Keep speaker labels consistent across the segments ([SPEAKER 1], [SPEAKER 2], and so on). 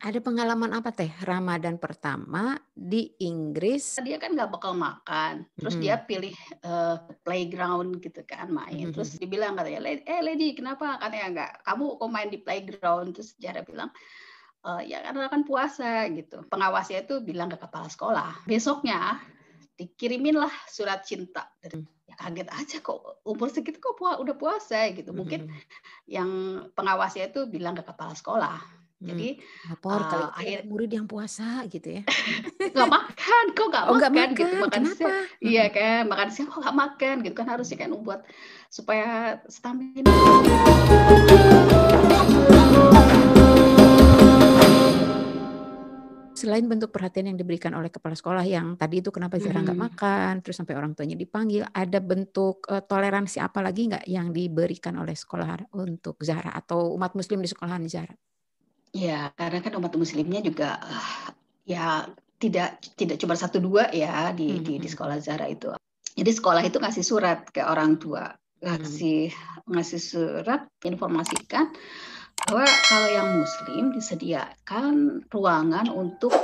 [SPEAKER 1] Ada pengalaman apa Teh, Ramadan pertama di Inggris?
[SPEAKER 2] Dia kan nggak bakal makan, terus dia
[SPEAKER 1] Mhm,
[SPEAKER 2] pilih, playground gitu kan main,
[SPEAKER 1] mhm
[SPEAKER 2] terus
[SPEAKER 1] mhm.
[SPEAKER 2] dibilang katanya, Lady kenapa?" Katanya, "Nggak kamu kok main di playground?" Terus Zahra bilang, "Ya karena kan puasa," gitu. Pengawasnya itu bilang ke kepala sekolah. Besoknya dikiriminlah surat cinta dari
[SPEAKER 1] Mmm,
[SPEAKER 2] ya kaget aja kok umur segitu kok udah puasa gitu.
[SPEAKER 1] mhm
[SPEAKER 2] Mungkin
[SPEAKER 1] mhm.
[SPEAKER 2] yang pengawasnya itu bilang ke kepala sekolah.
[SPEAKER 1] Mmm,
[SPEAKER 2] Jadi,
[SPEAKER 1] lapor kali itu ada
[SPEAKER 2] akhir
[SPEAKER 1] murid yang puasa gitu ya?
[SPEAKER 2] "Nggak makan, kok nggak
[SPEAKER 1] Oh nggak
[SPEAKER 2] makan?" Gitu,
[SPEAKER 1] makan,
[SPEAKER 2] "Makan
[SPEAKER 1] kenapa?
[SPEAKER 2] siang." Iya
[SPEAKER 1] Mhm.
[SPEAKER 2] kan, "Makan siang kok nggak makan?" Gitu kan harusnya kan buat supaya stamina.
[SPEAKER 1] Selain bentuk perhatian yang diberikan oleh kepala sekolah yang tadi itu kenapa Zara nggak
[SPEAKER 2] Mhm.
[SPEAKER 1] makan, terus sampai orang tuanya dipanggil, ada bentuk, toleransi apa lagi nggak yang diberikan oleh sekolah untuk Zahra atau umat muslim di sekolahan Zahra?
[SPEAKER 2] Iya, karena kan umat muslimnya juga, ya tidak cuma satu 2 ya
[SPEAKER 1] Mhm
[SPEAKER 2] di
[SPEAKER 1] mhm
[SPEAKER 2] sekolah Zahra itu. Jadi sekolah itu ngasih surat ke orang tua,
[SPEAKER 1] mhm.
[SPEAKER 2] ngasih surat informasikan bahwa kalau yang muslim disediakan ruangan untuk,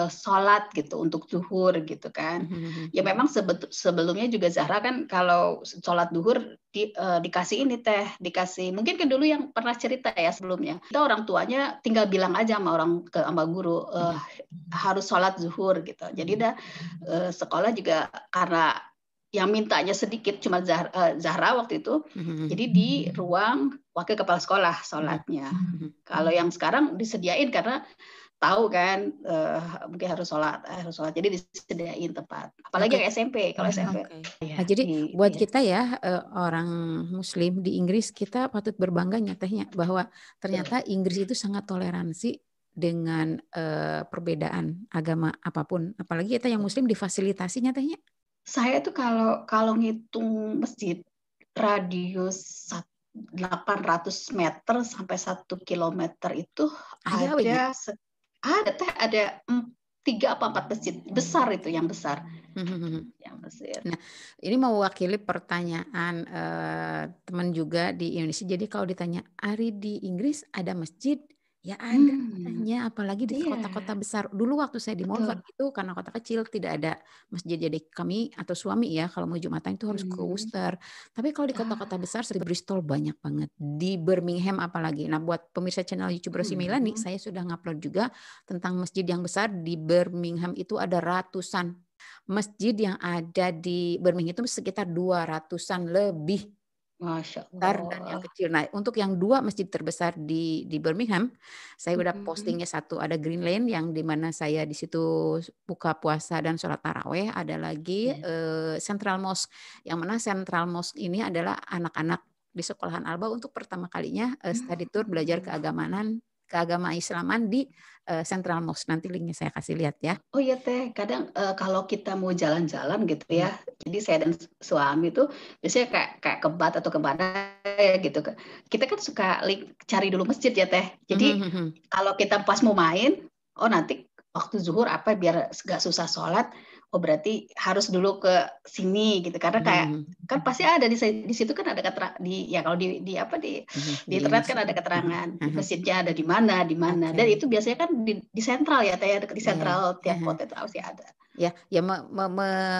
[SPEAKER 2] sholat gitu, untuk zuhur gitu kan.
[SPEAKER 1] Mhm mhm.
[SPEAKER 2] Ya memang sebelumnya juga Zahra kan kalau sholat zuhur dikasih ini Teh, dikasih mungkin kan dulu yang pernah cerita ya sebelumnya, kita orang tuanya tinggal bilang aja sama guru,
[SPEAKER 1] Mhm
[SPEAKER 2] harus sholat zuhur gitu. Jadi
[SPEAKER 1] mhm.
[SPEAKER 2] sekolah juga karena yang mintanya sedikit cuma Zahra waktu itu,
[SPEAKER 1] Mhm mhm.
[SPEAKER 2] jadi di ruang wakil kepala sekolah
[SPEAKER 1] Mhm
[SPEAKER 2] sholatnya.
[SPEAKER 1] mhm.
[SPEAKER 2] Kalau yang sekarang disediain karena tahu kan, mungkin harus sholat, jadi disediain tempat. Apalagi
[SPEAKER 1] Oke.
[SPEAKER 2] yang SMP, kalau SMP
[SPEAKER 1] Oke.
[SPEAKER 2] ya
[SPEAKER 1] Nah, jadi buat
[SPEAKER 2] iya,
[SPEAKER 1] kita ya, orang muslim di Inggris, kita patut berbangga nyatanya bahwa
[SPEAKER 2] betul.
[SPEAKER 1] ternyata Inggris itu sangat toleransi dengan, perbedaan agama apapun. Apalagi kita yang muslim difasilitasi nyatanya.
[SPEAKER 2] Saya tuh kalau kalau ngitung masjid, radius 800 meter sampai 1 kilometer itu
[SPEAKER 1] Aya we nya.
[SPEAKER 2] ada ada Teh, ada, 3 apa 4 masjid, besar itu
[SPEAKER 1] Mhm mhm.
[SPEAKER 2] yang besar.
[SPEAKER 1] Nah, ini mewakili pertanyaan, teman juga di Indonesia. Jadi kalau ditanya, "Ari di Inggris ada masjid?" Ya ada
[SPEAKER 2] Mmm,
[SPEAKER 1] katanya, apalagi di
[SPEAKER 2] iya,
[SPEAKER 1] kota-kota besar. Dulu waktu saya di Malvern
[SPEAKER 2] betul.
[SPEAKER 1] itu karena kota kecil tidak ada masjid. Jadi kami atau suami ya kalau mau Jumatan itu harus ke
[SPEAKER 2] Mmm,
[SPEAKER 1] Worcester. Tapi kalau di kota-kota
[SPEAKER 2] ah,
[SPEAKER 1] besar seperti Bristol banyak banget. Di Birmingham apalagi. Nah, buat pemirsa channel YouTube Rosi Milani,
[SPEAKER 2] mhm.
[SPEAKER 1] saya sudah ngupload juga tentang masjid yang besar di Birmingham itu ada ratusan. Masjid yang ada di Birmingham itu sekitar 200-an lebih,
[SPEAKER 2] Masya
[SPEAKER 1] besar dan yang
[SPEAKER 2] Allah.
[SPEAKER 1] kecil. Nah, untuk yang 2 masjid terbesar di Birmingham, saya udah
[SPEAKER 2] Mhm,
[SPEAKER 1] postingnya, satu ada Green Lane yang di mana saya di situ buka puasa dan sholat tarawih, ada lagi,
[SPEAKER 2] iya.
[SPEAKER 1] Central Mosque, yang mana Central Mosque ini adalah anak-anak di sekolahan Alba untuk pertama kalinya, study tour belajar
[SPEAKER 2] Mmm.
[SPEAKER 1] keagama Islaman di, Central Mosque. Nanti linknya saya kasih lihat ya.
[SPEAKER 2] Oh iya Teh, kadang, kalau kita mau jalan-jalan gitu
[SPEAKER 1] Mmm,
[SPEAKER 2] ya, jadi saya dan suami tuh biasanya kayak kayak ke Bath atau ke mana ya gitu kita kan suka cari dulu masjid ya Teh. Jadi
[SPEAKER 1] mhm mhm.
[SPEAKER 2] kalau kita pas mau main, oh nanti waktu zuhur apa biar nggak susah sholat, oh berarti harus dulu ke sini gitu. Karena
[SPEAKER 1] Mhm
[SPEAKER 2] kayak
[SPEAKER 1] mhm.
[SPEAKER 2] kan pasti ada di situ kan ada ya kalau di apa,
[SPEAKER 1] Mhm,
[SPEAKER 2] di
[SPEAKER 1] di
[SPEAKER 2] internet kan
[SPEAKER 1] Indonesia.
[SPEAKER 2] ada keterangan, di
[SPEAKER 1] Heeh,
[SPEAKER 2] masjidnya ada di mana, dan
[SPEAKER 1] oke,
[SPEAKER 2] itu biasanya kan di sentral ya, Teh, ya, di
[SPEAKER 1] iya,
[SPEAKER 2] sentral tiap
[SPEAKER 1] heeh.
[SPEAKER 2] kota itu pasti ada.
[SPEAKER 1] Ya ya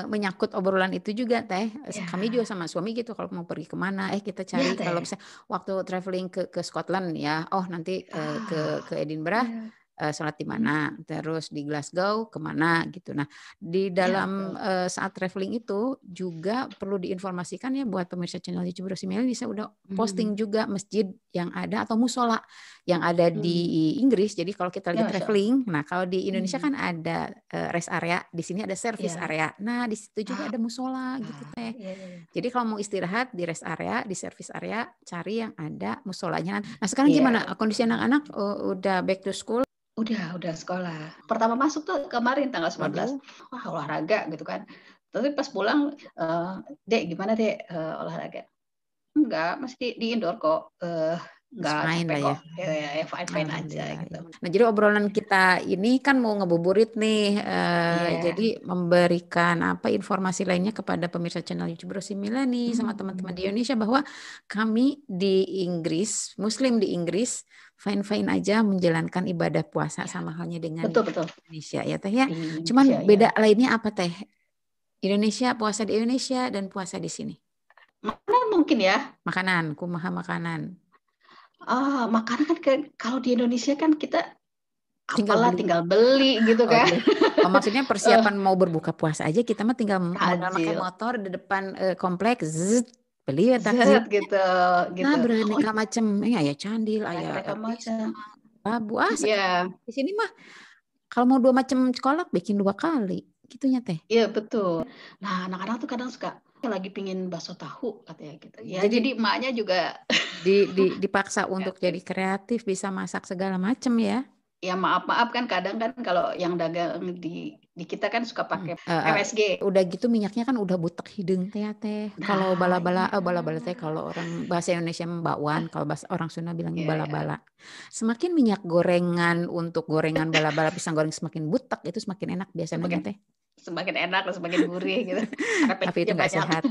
[SPEAKER 1] menyangkut obrolan itu juga Teh,
[SPEAKER 2] Iya,
[SPEAKER 1] kami juga sama suami gitu kalau mau pergi ke mana, kita
[SPEAKER 2] iya,
[SPEAKER 1] cari kalau
[SPEAKER 2] Teh.
[SPEAKER 1] misalnya waktu traveling ke Scotland ya, oh nanti,
[SPEAKER 2] Ah,
[SPEAKER 1] ke Edinburgh,
[SPEAKER 2] iya,
[SPEAKER 1] sholat di
[SPEAKER 2] mhm,
[SPEAKER 1] mana, terus di Glasgow ke mana gitu. Nah, di
[SPEAKER 2] iya
[SPEAKER 1] dalam,
[SPEAKER 2] betul,
[SPEAKER 1] saat traveling itu juga perlu diinformasikan ya buat pemirsa channel YouTube Rosimeli, saya udah posting
[SPEAKER 2] mhm,
[SPEAKER 1] juga masjid yang ada atau musola yang ada
[SPEAKER 2] mmm,
[SPEAKER 1] di Inggris. Jadi kalau kita lagi
[SPEAKER 2] ya Masya Allah,
[SPEAKER 1] traveling, nah kalau di Indonesia
[SPEAKER 2] mhm,
[SPEAKER 1] kan ada, rest area, di sini ada service
[SPEAKER 2] iya,
[SPEAKER 1] area. Nah, di situ juga
[SPEAKER 2] ah,
[SPEAKER 1] ada musola gitu, Teh.
[SPEAKER 2] iya iya iya,
[SPEAKER 1] Jadi kalau mau istirahat di rest area, di service area, cari yang ada musolanya. Nah, sekarang gimana,
[SPEAKER 2] iya,
[SPEAKER 1] kondisi anak-anak, udah back to school?
[SPEAKER 2] udah sekolah. Pertama masuk tuh kemarin tanggal 19,
[SPEAKER 1] Waduh,
[SPEAKER 2] wah olahraga gitu kan, tapi pas pulang, "Dek gimana Dek, olahraga?" "Enggak, masih di indoor kok,"
[SPEAKER 1] It's
[SPEAKER 2] nggak
[SPEAKER 1] fine
[SPEAKER 2] capek
[SPEAKER 1] lah ya.
[SPEAKER 2] kok. Ya, fine-fine aja
[SPEAKER 1] Alhamdulillah.
[SPEAKER 2] gitu.
[SPEAKER 1] Nah, jadi obrolan kita ini kan mau ngebuburit nih,
[SPEAKER 2] Iya.
[SPEAKER 1] jadi memberikan apa informasi lainnya kepada pemirsa channel YouTube Rosi Milani sama teman-teman di Indonesia bahwa kami di Inggris, Muslim di Inggris, fine-fine aja menjalankan ibadah puasa
[SPEAKER 2] Ya,
[SPEAKER 1] sama halnya dengan
[SPEAKER 2] betul betul.
[SPEAKER 1] Indonesia ya Teh ya.
[SPEAKER 2] Di
[SPEAKER 1] Cuman
[SPEAKER 2] Indonesia ya.
[SPEAKER 1] beda lainnya apa Teh? Indonesia, puasa di Indonesia dan puasa di sini.
[SPEAKER 2] Makanan mungkin ya.
[SPEAKER 1] Makanan, kumaha makanan.
[SPEAKER 2] Makanan kan kalau di Indonesia kan kita
[SPEAKER 1] Tinggal
[SPEAKER 2] apalah
[SPEAKER 1] beli.
[SPEAKER 2] tinggal beli gitu
[SPEAKER 1] Oh,
[SPEAKER 2] kan.
[SPEAKER 1] maksudnya persiapan mau berbuka puasa aja kita mah tinggal modal pakai
[SPEAKER 2] Tajil,
[SPEAKER 1] motor di depan kompleks, zzt, beli ya takjil.
[SPEAKER 2] zet gitu,
[SPEAKER 1] Nah,
[SPEAKER 2] gitu. Oh,
[SPEAKER 1] beraneka macam, ya candil,
[SPEAKER 2] mereka macam.
[SPEAKER 1] pisang, labu, sekali.
[SPEAKER 2] Iya,
[SPEAKER 1] Di sini mah kalau mau 2 macam kolak bikin 2 kali, gitunya Teh.
[SPEAKER 2] iya betul. Nah, anak-anak tuh kadang suka lagi pingin bakso tahu katanya gitu. Ya,
[SPEAKER 1] Jadi
[SPEAKER 2] jadi emaknya juga
[SPEAKER 1] dipaksa untuk jadi kreatif, bisa masak segala macam ya.
[SPEAKER 2] ya maaf-maaf kan kadang kan kalau yang dagang di kita kan suka pakai MSG.
[SPEAKER 1] Udah gitu minyaknya kan udah butek hidung teh teh. Kalau
[SPEAKER 2] Nah,
[SPEAKER 1] bala-bala,
[SPEAKER 2] iya.
[SPEAKER 1] bala-bala teh kalau orang bahasa Indonesia bakwan, kalau bahasa orang Sunda bilangnya
[SPEAKER 2] Iya, iya.
[SPEAKER 1] bala-bala. Semakin minyak gorengan untuk gorengan bala-bala pisang goreng semakin butek itu semakin enak biasanya teh.
[SPEAKER 2] Semakin enak, semakin gurih gitu. Karena
[SPEAKER 1] Tapi itu
[SPEAKER 2] packagingnya
[SPEAKER 1] nggak
[SPEAKER 2] banyak.
[SPEAKER 1] sehat.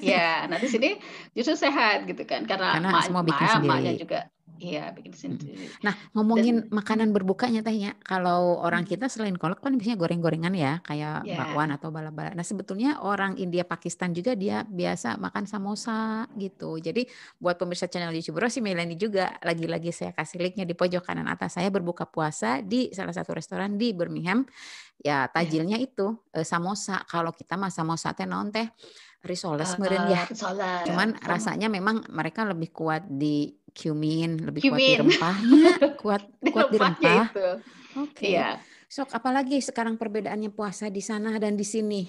[SPEAKER 2] Ya, nah di sini justru sehat gitu kan, karena
[SPEAKER 1] Karena semua bikin
[SPEAKER 2] emaknya
[SPEAKER 1] sendiri.
[SPEAKER 2] juga iya bikin sendiri.
[SPEAKER 1] Nah, ngomongin
[SPEAKER 2] Dan
[SPEAKER 1] makanan berbukanya tehnya, kalau orang
[SPEAKER 2] hmm,
[SPEAKER 1] kita selain kolak kan biasanya goreng-gorengan ya, kayak bakwan
[SPEAKER 2] ya,
[SPEAKER 1] atau bala-bala. Nah, sebetulnya orang India Pakistan juga dia biasa makan samosa gitu. Jadi buat pemirsa channel YouTube Rosi Melani juga, lagi-lagi saya kasih linknya di pojok kanan atas, saya berbuka puasa di salah satu restoran di Birmingham. Ya,
[SPEAKER 2] ya.
[SPEAKER 1] tajilnya itu samosa. Kalau kita mah samosa teh naon teh risoles meureun ya.
[SPEAKER 2] Risoles
[SPEAKER 1] Cuman
[SPEAKER 2] sama
[SPEAKER 1] rasanya memang mereka lebih kuat di cumin, lebih kuat di
[SPEAKER 2] cumin
[SPEAKER 1] rempahnya, kuat
[SPEAKER 2] di
[SPEAKER 1] kuat di
[SPEAKER 2] rempahnya
[SPEAKER 1] rempah.
[SPEAKER 2] itu.
[SPEAKER 1] Oke.
[SPEAKER 2] Iya.
[SPEAKER 1] Sok apalagi sekarang perbedaannya puasa di sana dan di sini?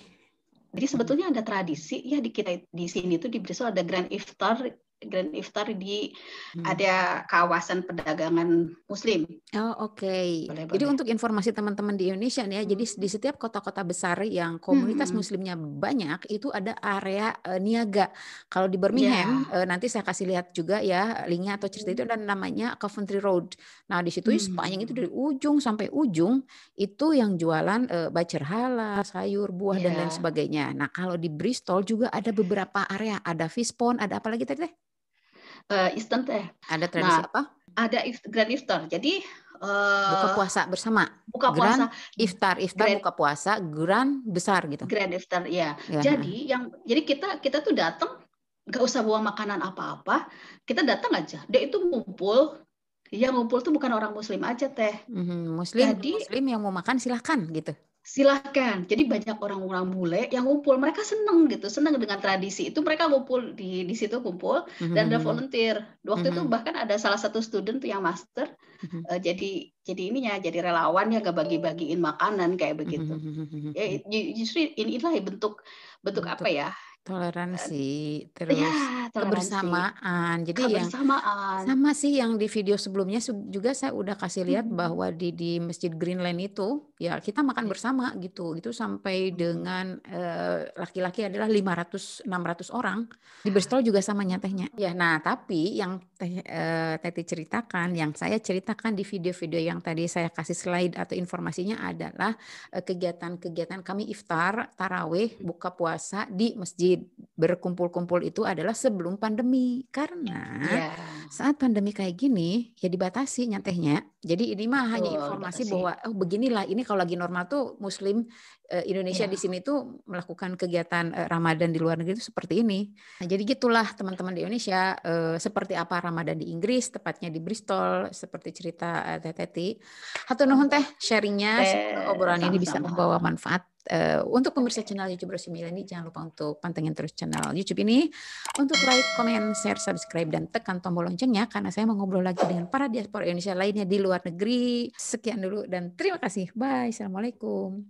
[SPEAKER 2] Jadi sebetulnya ada tradisi ya di kita di sini tuh di Bristol ada Grand Iftar. Grand Iftar di
[SPEAKER 1] Hmm.
[SPEAKER 2] ada kawasan perdagangan Muslim.
[SPEAKER 1] Oh, oke.
[SPEAKER 2] Boleh,
[SPEAKER 1] Jadi
[SPEAKER 2] boleh.
[SPEAKER 1] untuk informasi teman-teman di Indonesia nih ya, jadi di setiap kota-kota besar yang komunitas
[SPEAKER 2] Hmm.
[SPEAKER 1] muslimnya banyak, itu ada area niaga. Kalau di Birmingham,
[SPEAKER 2] Ya.
[SPEAKER 1] nanti saya kasih lihat juga ya linknya atau cerita itu ada namanya Coventry Road. Nah di situ sepanjang itu dari ujung sampai ujung, itu yang jualan bacer halal, sayur, buah, dan lain
[SPEAKER 2] Ya.
[SPEAKER 1] sebagainya. Nah kalau di Bristol juga ada beberapa area, ada Fishpond, ada apa lagi tadi teh?
[SPEAKER 2] Eastern teh.
[SPEAKER 1] Ada tradisi
[SPEAKER 2] Nah,
[SPEAKER 1] apa?
[SPEAKER 2] ada Grand Iftar. Jadi
[SPEAKER 1] Buka puasa bersama.
[SPEAKER 2] buka
[SPEAKER 1] Grand
[SPEAKER 2] puasa
[SPEAKER 1] iftar, iftar
[SPEAKER 2] Grand
[SPEAKER 1] buka puasa, grand besar gitu.
[SPEAKER 2] Grand Iftar ya.
[SPEAKER 1] Ya,
[SPEAKER 2] Jadi kita tuh datang nggak usah bawa makanan apa-apa. Kita datang aja. Dia itu ngumpul. Yang ngumpul tuh bukan orang Muslim aja teh.
[SPEAKER 1] Muslim,
[SPEAKER 2] Jadi
[SPEAKER 1] muslim yang mau makan silahkan gitu.
[SPEAKER 2] silahkan. Jadi banyak orang-orang bule yang ngumpul. Mereka seneng gitu, seneng dengan tradisi itu. Mereka ngumpul di situ kumpul dan ada volunteer. Waktu itu bahkan ada salah satu student tuh yang master. Jadi ininya jadi relawan yang gak bagi-bagiin makanan kayak begitu. Ya justru inilah bentuk bentuk apa
[SPEAKER 1] Bentuk
[SPEAKER 2] ya?
[SPEAKER 1] toleransi,
[SPEAKER 2] Ya
[SPEAKER 1] terus
[SPEAKER 2] toleransi,
[SPEAKER 1] kebersamaan. Jadi yang
[SPEAKER 2] kebersamaan.
[SPEAKER 1] sama sih yang di video sebelumnya juga saya udah kasih lihat
[SPEAKER 2] Hmm.
[SPEAKER 1] bahwa di Masjid Greenland itu ya kita makan
[SPEAKER 2] Ya.
[SPEAKER 1] bersama gitu. Itu sampai dengan laki-laki adalah 500-600 orang. Di Bristol juga sama nyatanya. Ya, nah tapi yang Teti ceritakan, yang saya ceritakan di video-video yang tadi saya kasih slide atau informasinya adalah kegiatan-kegiatan kami iftar, tarawih, buka puasa di masjid. Berkumpul-kumpul itu adalah sebelum pandemi. Karena
[SPEAKER 2] Ya,
[SPEAKER 1] saat pandemi kayak gini ya dibatasi nyatanya. Jadi ini mah hanya
[SPEAKER 2] betul
[SPEAKER 1] informasi
[SPEAKER 2] dibatasi.
[SPEAKER 1] bahwa oh beginilah ini kalau lagi normal tuh Muslim Indonesia di
[SPEAKER 2] Ya.
[SPEAKER 1] sini tuh melakukan kegiatan Ramadan di luar negeri itu seperti ini. Nah, jadi gitulah teman-teman di Indonesia seperti apa Ramadan di Inggris, tepatnya di Bristol, seperti cerita Teh Teti. Hatur nuhun teh sharingnya, semoga obrolan ini bisa
[SPEAKER 2] Sama-sama.
[SPEAKER 1] membawa manfaat untuk pemirsa
[SPEAKER 2] Oke.
[SPEAKER 1] channel YouTube Rosi Milani. Jangan lupa untuk pantengin terus channel YouTube ini. Untuk like, comment, share, subscribe, dan tekan tombol loncengnya karena saya mau ngobrol lagi dengan para diaspora Indonesia lainnya di luar negeri. Sekian dulu dan terima kasih. Bye. Assalamualaikum.